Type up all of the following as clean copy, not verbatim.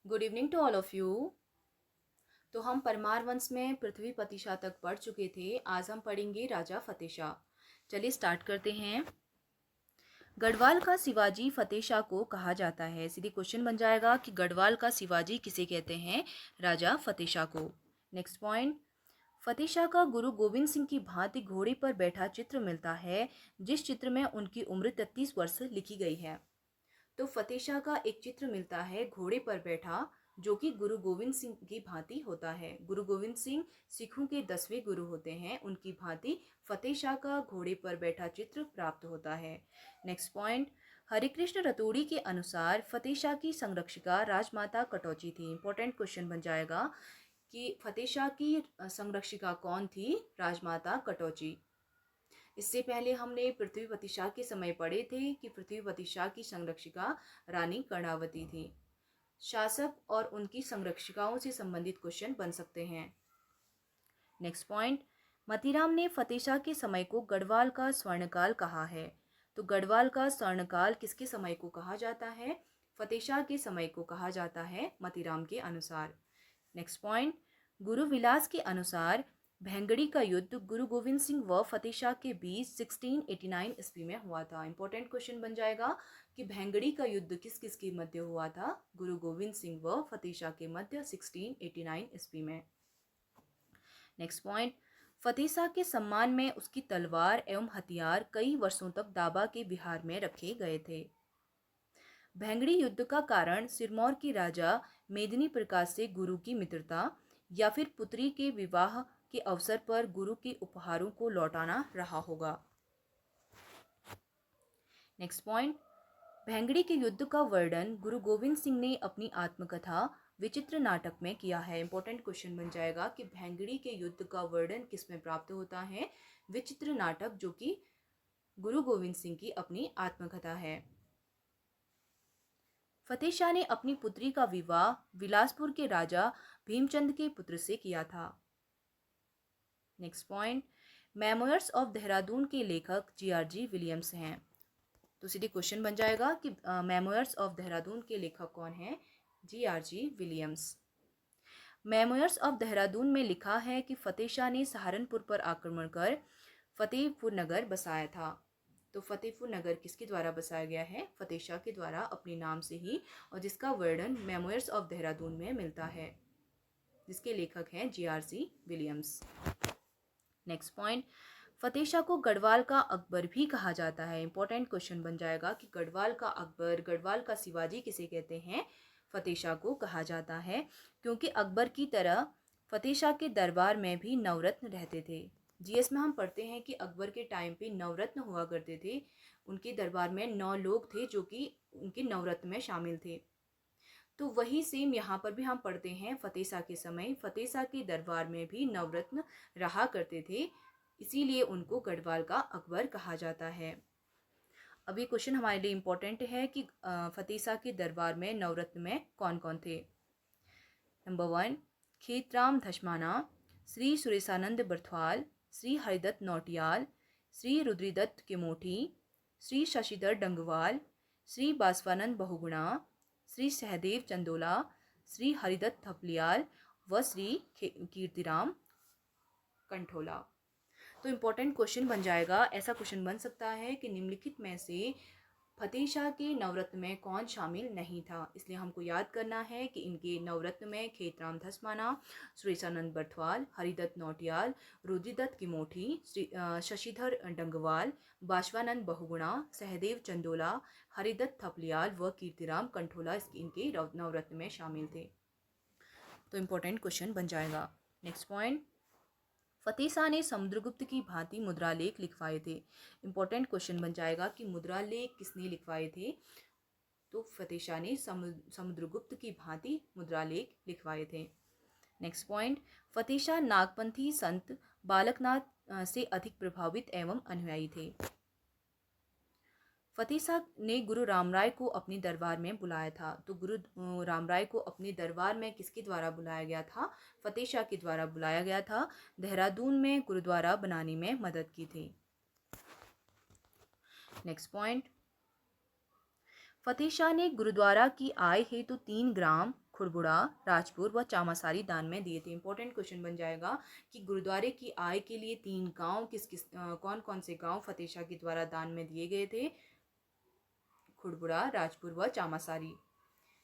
Good evening to all of you. तो हम परमार वंश में पृथ्वी पति शाह तक पढ़ चुके थे। आज हम पढ़ेंगे राजा फतेह शाह। चलिए स्टार्ट करते हैं। गढ़वाल का शिवाजी फतेह शाह को कहा जाता है। सीधी क्वेश्चन बन जाएगा कि गढ़वाल का शिवाजी किसे कहते हैं? राजा फतेह शाह को। नेक्स्ट पॉइंट, फतेह शाह का गुरु गोविंद सिंह की भांति घोड़े पर बैठा चित्र मिलता है, जिस चित्र में उनकी उम्र 33 वर्ष लिखी गई है। तो फतेह शाह का एक चित्र मिलता है घोड़े पर बैठा, जो कि गुरु गोविंद सिंह की भांति होता है। गुरु गोविंद सिंह सिखों के 10वें गुरु होते हैं, उनकी भांति फतेह शाह का घोड़े पर बैठा चित्र प्राप्त होता है। नेक्स्ट पॉइंट, हरिकृष्ण रतोड़ी के अनुसार फतेह शाह की संरक्षिका राजमाता कटौची थी। इंपॉर्टेंट क्वेश्चन बन जाएगा कि फतेह शाह की संरक्षिका कौन थी? राजमाता कटौची। इससे पहले हमने पृथ्वीपति शाह के समय पढ़े थे कि पृथ्वीपति शाह की संरक्षिका रानी कर्णावती थी। शासक और उनकी संरक्षिकाओं से संबंधित क्वेश्चन बन सकते हैं। नेक्स्ट पॉइंट, मतीराम ने फतेह शाह के समय को गढ़वाल का स्वर्णकाल कहा है। तो गढ़वाल का स्वर्णकाल किसके समय को कहा जाता है? फतेह शाह के समय को कहा जाता है मतीराम के अनुसार। नेक्स्ट पॉइंट, गुरु विलास के अनुसार भेंगड़ी का युद्ध गुरु गोविंद सिंह व फतेह शाह के बीच 1689 ईस्वी में हुआ था। इंपॉर्टेंट क्वेश्चन बन जाएगा कि भेंगड़ी का युद्ध किस किस के मध्य हुआ था? गुरु गोविंद सिंह व फतेह शाह के मध्य 1689 ईस्वी में। नेक्स्ट पॉइंट, फतेह शाह के सम्मान में उसकी तलवार एवं हथियार कई वर्षों तक दाबा के बिहार में रखे गए थे। भेंगड़ी युद्ध का कारण सिरमौर के राजा मेदिनी प्रकाश से गुरु की मित्रता या फिर पुत्री के विवाह के अवसर पर गुरु के उपहारों को लौटाना रहा होगा। नेक्स्ट पॉइंट, भेंगड़ी के युद्ध का वर्णन गुरु गोविंद सिंह ने अपनी आत्मकथा विचित्र नाटक में किया है। इंपॉर्टेंट क्वेश्चन बन जाएगा कि भेंगड़ी के युद्ध का वर्णन किस में प्राप्त होता है? विचित्र नाटक, जो कि गुरु गोविंद सिंह की अपनी आत्मकथा है। फतेह शाह ने अपनी पुत्री का विवाह बिलासपुर के राजा भीमचंद के पुत्र से किया था। Next point, memoirs of Dehradun के लेखक जीआरजी विलियम्स हैं। तो सीधे क्वेश्चन बन जाएगा कि मेमोयर्स ऑफ देहरादून के लेखक कौन हैं? GRG Williams. Memoirs of Dehradun में लिखा है कि फतेह शाह ने सहारनपुर पर आक्रमण कर फतेहपुर नगर बसाया था। तो फतेहपुर नगर किसके द्वारा बसाया गया है? फतेह शाह के द्वारा, अपने नाम से ही, और जिसका वर्णन मेमोयर्स ऑफ देहरादून में मिलता है, जिसके लेखक हैं जीआरसी विलियम्स। नेक्स्ट पॉइंट, फतेह शाह को गढ़वाल का अकबर भी कहा जाता है। इंपॉर्टेंट क्वेश्चन बन जाएगा कि गढ़वाल का अकबर, गढ़वाल का शिवाजी किसे कहते हैं? फतेह शाह को कहा जाता है, क्योंकि अकबर की तरह फतेह शाह के दरबार में भी नवरत्न रहते थे। जीएस में हम पढ़ते हैं कि अकबर के टाइम पे नवरत्न हुआ करते थे। उनके दरबार में 9 लोग थे जो कि उनके नवरत्न में शामिल थे। तो वही सेम यहाँ पर भी हम पढ़ते हैं, फतेह शाह के समय फतेह शाह के दरबार में भी नवरत्न रहा करते थे, इसीलिए उनको गढ़वाल का अकबर कहा जाता है। अब ये क्वेश्चन हमारे लिए इम्पोर्टेंट है कि फतेह शाह के दरबार में नवरत्न में कौन कौन थे? नंबर 1, खेतराम धस्माना, श्री सुरेशानंद बर्थवाल, श्री हरिदत्त नौटियाल, श्री रुद्रीदत्त केमोठी, श्री शशिधर डंगवाल, श्री बासवानंद बहुगुणा, श्री सहदेव चंदोला, श्री हरिदत्त थपलियाल व श्री कीर्तिराम कंठोला। तो इम्पोर्टेंट क्वेश्चन बन जाएगा, ऐसा क्वेश्चन बन सकता है कि निम्नलिखित में से फतेह शाह के नवरत्न में कौन शामिल नहीं था? इसलिए हमको याद करना है कि इनके नवरत्न में खेतराम धस्माना, सुरेशानंद बर्थवाल, हरिदत्त नौटियाल, रुद्रदत्त किमोठी, शशिधर डंगवाल, बाशवानंद बहुगुणा, सहदेव चंदोला, हरिदत्त थपलियाल व कीर्तिराम कंठोला इनके नवरत्न में शामिल थे। तो इम्पोर्टेंट क्वेश्चन बन जाएगा। नेक्स्ट पॉइंट, फतेह शाह ने समुद्रगुप्त की भांति मुद्रालेख लिखवाए थे। इंपॉर्टेंट क्वेश्चन बन जाएगा कि मुद्रालेख किसने लिखवाए थे? तो फतेह शाह ने समुद्रगुप्त की भांति मुद्रालेख लिखवाए थे। नेक्स्ट पॉइंट, फतेह शाह नागपंथी संत बालकनाथ से अधिक प्रभावित एवं अनुयायी थे। फतेह शाह ने गुरु रामराय को अपने दरबार में बुलाया था। तो गुरु रामराय को अपने दरबार में किसके द्वारा बुलाया गया था? फतेह शाह के द्वारा बुलाया गया था। देहरादून में गुरुद्वारा बनाने में मदद की थी। नेक्स्ट पॉइंट, फतेह शाह ने गुरुद्वारा की आय हेतु 3 ग्राम खुड़बुड़ा, राजपुर व चामासारी दान में दिए थे। इंपॉर्टेंट क्वेश्चन बन जाएगा कि गुरुद्वारे की आय के लिए 3 गांव कौन कौन से गांव फतेह शाह के द्वारा दान में दिए गए थे? खुड़बुड़ा, राजपुर व चामासारी।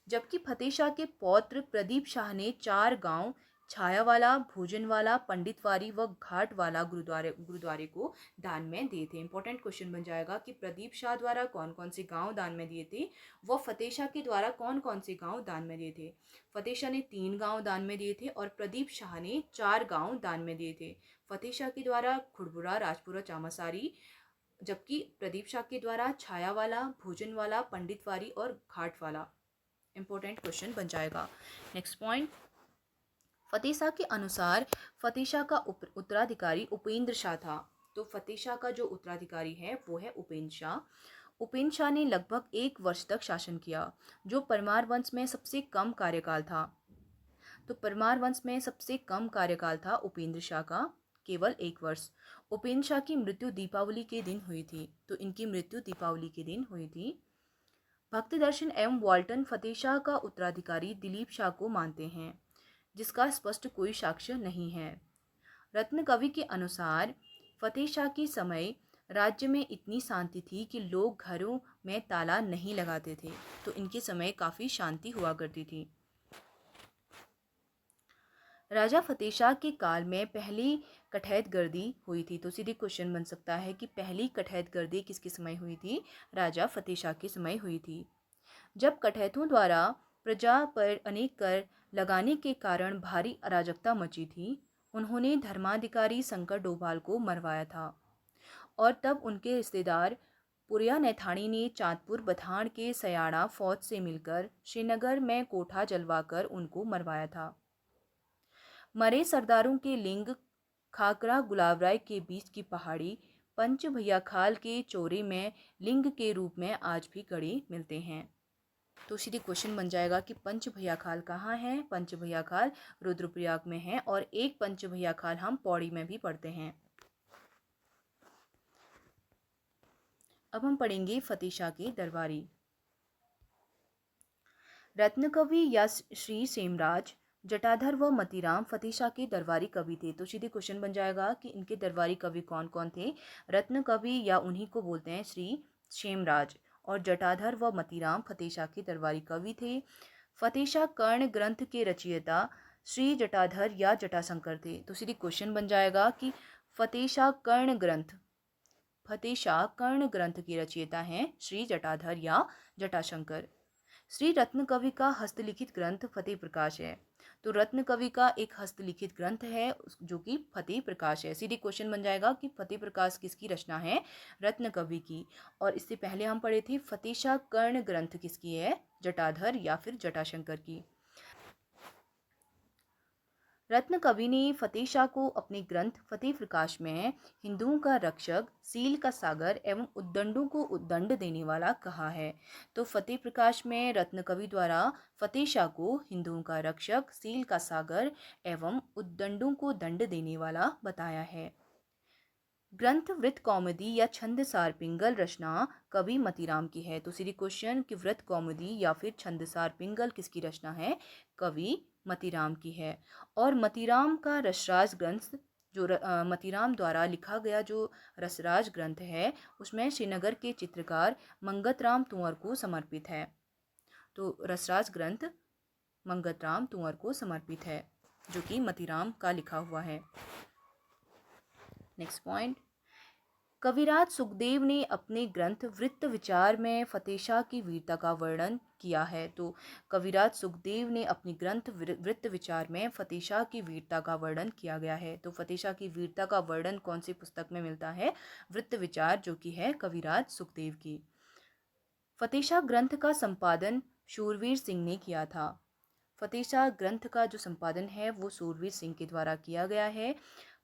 जबकि फतेह शाह के पौत्र प्रदीप शाह ने 4 गांव छायावाला, भोजनवाला, पंडितवारी व घाटवाला गुरुद्वारे को दान में दिए थे। इंपॉर्टेंट क्वेश्चन बन जाएगा कि प्रदीप शाह द्वारा कौन कौन से गांव दान में दिए थे, व फतेह शाह के द्वारा कौन कौन से गांव दान में दिए थे। फतेह शाह ने 3 गांव दान में दिए थे और प्रदीप शाह ने 4 गांव दान में दिए थे। फतेह शाह के द्वारा खुड़बुड़ा, राजपुर और चामासारी, जबकि प्रदीप शाह के द्वारा छायावाला, भोजनवाला, पंडितवारी और घाटवाला। इंपॉर्टेंट क्वेश्चन बन जाएगा। नेक्स्ट पॉइंट, फतेह शाह के अनुसार फतेह शाह का उत्तराधिकारी उपेंद्र शाह था। तो फतेह शाह का जो उत्तराधिकारी है वो है उपेंद्र शाह। उपेंद्र शाह ने लगभग 1 वर्ष तक शासन किया, जो परमार वंश में सबसे कम कार्यकाल था। तो परमार वंश में सबसे कम कार्यकाल था उपेंद्र शाह का, केवल 1 वर्ष। उपेंद्र शाह की मृत्यु दीपावली के दिन हुई थी। तो इनकी मृत्यु दीपावली के दिन हुई थी। भक्ति दर्शन एवं वाल्टन फतेह शाह का उत्तराधिकारी दिलीप शाह को मानते हैं, जिसका स्पष्ट कोई साक्ष्य नहीं है। रत्न कवि के अनुसार फतेह शाह के समय राज्य में इतनी शांति थी कि लोग घरों में ताला नहीं लगाते थे। तो इनके समय काफ़ी शांति हुआ करती थी। राजा फतेह शाह के काल में पहली कठैत गर्दी हुई थी। तो सीधे क्वेश्चन बन सकता है कि पहली कठैत गर्दी किसके समय हुई थी? राजा फतेह शाह के समय हुई थी, जब कठैतों द्वारा प्रजा पर अनेक कर लगाने के कारण भारी अराजकता मची थी। उन्होंने धर्माधिकारी शंकर डोभाल को मरवाया था और तब उनके रिश्तेदार पुरिया नैथानी ने चांदपुर बथान के सयाड़ा फौज से मिलकर श्रीनगर में कोठा जलवाकर उनको मरवाया था। मरे सरदारों के लिंग खाकरा गुलाबराय के बीच की पहाड़ी पंच भैया खाल के चौरे में लिंग के रूप में आज भी गड़े मिलते हैं। तो सीधे क्वेश्चन बन जाएगा कि पंच भैया खाल कहाँ है? पंच भैया खाल रुद्रप्रयाग में है और एक पंच भैया खाल हम पौड़ी में भी पढ़ते हैं। अब हम पढ़ेंगे फतेह शाह के दरबारी। रत्न कवि या श्री सेमराज, जटाधर व मतीराम फतेह शाह के दरबारी कवि थे। तो सीधे क्वेश्चन बन जाएगा कि इनके दरबारी कवि कौन कौन थे? रत्न कवि या उन्हीं को बोलते हैं श्री क्षेमराज, और जटाधर व मतीराम फतेह शाह के दरबारी कवि थे। फतेह शाह कर्ण ग्रंथ के रचयिता श्री जटाधर या जटाशंकर थे। तो सीधे क्वेश्चन बन जाएगा कि फतेह शाह कर्ण ग्रंथ के रचयिता हैं श्री जटाधर या जटाशंकर। श्री रत्न कवि का हस्तलिखित ग्रंथ फतेह प्रकाश है। तो रत्न कवि का एक हस्तलिखित ग्रंथ है जो कि फतेह प्रकाश है। सीधे क्वेश्चन बन जाएगा कि फतेह प्रकाश किसकी रचना है? रत्न कवि की। और इससे पहले हम पढ़े थे फतेह शाह कर्ण ग्रंथ किसकी है? जटाधर या फिर जटाशंकर की। रत्न कवि ने फतेह शाह को अपने ग्रंथ फतेह प्रकाश में हिंदुओं का रक्षक, सील का सागर एवं उद्दंडों को उद्दंड देने वाला कहा है। तो फतेह प्रकाश में रत्न कवि द्वारा फतेह शाह को हिंदुओं का रक्षक, सील का सागर एवं उद्दंडों को दंड देने वाला बताया है। ग्रंथ वृत्त कौमुदी या छंदसार पिंगल रचना कवि मतीराम की है। तो सीधी क्वेश्चन कि वृत्त कौमुदी या फिर छंदसार पिंगल किसकी रचना है? कवि मतीराम की है। और मतीराम का रसराज ग्रंथ जो मतीराम द्वारा लिखा गया जो रसराज ग्रंथ है उसमें श्रीनगर के चित्रकार मंगतराम तुंवर को समर्पित है। तो रसराज ग्रंथ मंगतराम तुंवर को समर्पित है जो कि मतीराम का लिखा हुआ है। नेक्स्ट पॉइंट, कविराज सुखदेव ने अपने ग्रंथ वृत्त विचार में फतेह शाह की वीरता का वर्णन किया है। तो कविराज सुखदेव ने अपने ग्रंथ वृत्त विचार में फतेह शाह की वीरता का वर्णन किया गया है। तो फतेह शाह की वीरता का वर्णन कौन सी पुस्तक में मिलता है? वृत्त विचार, जो कि है कविराज सुखदेव की। फतेह शाह ग्रंथ का संपादन शूरवीर सिंह ने किया था। फतेह शाह ग्रंथ का जो संपादन है वो शूरवीर सिंह के द्वारा किया गया है।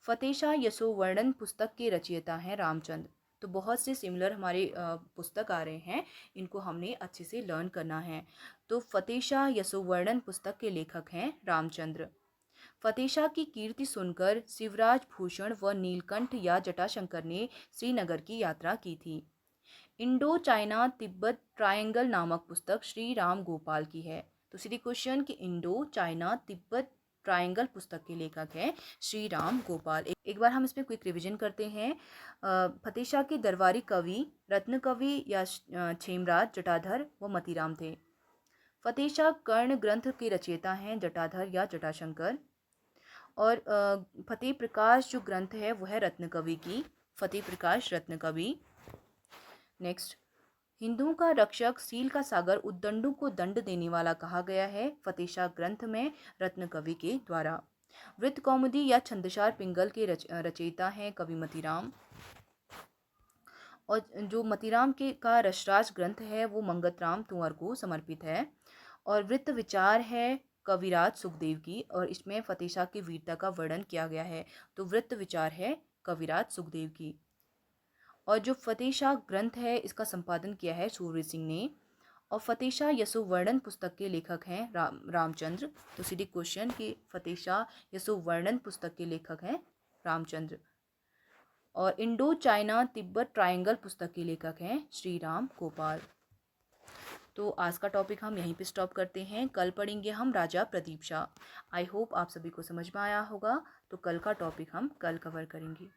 फतेह शाह यशोवर्णन पुस्तक के रचयिता हैं रामचंद्र। तो बहुत से सिमिलर हमारे पुस्तक आ रहे हैं, इनको हमने अच्छे से लर्न करना है। तो फतेह शाह यशोवर्णन पुस्तक के लेखक हैं रामचंद्र। फतेह शाह की कीर्ति सुनकर शिवराज भूषण व नीलकंठ या जटाशंकर ने श्रीनगर की यात्रा की थी। इंडो चाइना तिब्बत ट्रायंगल नामक पुस्तक श्री राम गोपाल की है। तो सीधी क्वेश्चन कि इंडो चाइना तिब्बत ट्रायंगल पुस्तक के लेखक हैं श्री राम गोपाल। एक बार हम इसमें क्विक रिवीजन करते हैं। फतेह शाह के दरबारी कवि रत्न कवि या क्षेमराज, जटाधर व मतीराम थे। फतेह शाह कर्ण ग्रंथ के रचयिता हैं, जटाधर या जटाशंकर। और फतेह प्रकाश जो ग्रंथ है वो है रत्न कवि की, फतेह प्रकाश रत्न कवि। नेक्स्ट, हिंदुओं का रक्षक, सील का सागर, उद्दंडों को दंड देने वाला कहा गया है फतेह शाह ग्रंथ में रत्न कवि के द्वारा। वृत्त कौमुदी या छंदसार पिंगल के रचयिता हैं कवि मतीराम। और जो मतीराम के का रसराज ग्रंथ है वो मंगतराम तुंवर को समर्पित है। और वृत्त विचार है कविराज सुखदेव की, और इसमें फतेह शाह की वीरता का वर्णन किया गया है। तो वृत्त विचार है कविराज सुखदेव की। और जो फतेह शाह ग्रंथ है इसका संपादन किया है सूरवीर सिंह ने। और फतेह शाह यशोवर्णन पुस्तक के लेखक हैं रामचंद्र। तो सीधी क्वेश्चन कि फतेह शाह यशोवर्णन पुस्तक के लेखक हैं रामचंद्र। और इंडो चाइना तिब्बत ट्रायंगल पुस्तक के लेखक हैं श्री राम गोपाल। तो आज का टॉपिक हम यहीं पे स्टॉप करते हैं। कल पढ़ेंगे हम राजा प्रदीप शाह। आई होप आप सभी को समझ में आया होगा। तो कल का टॉपिक हम कल कवर करेंगे।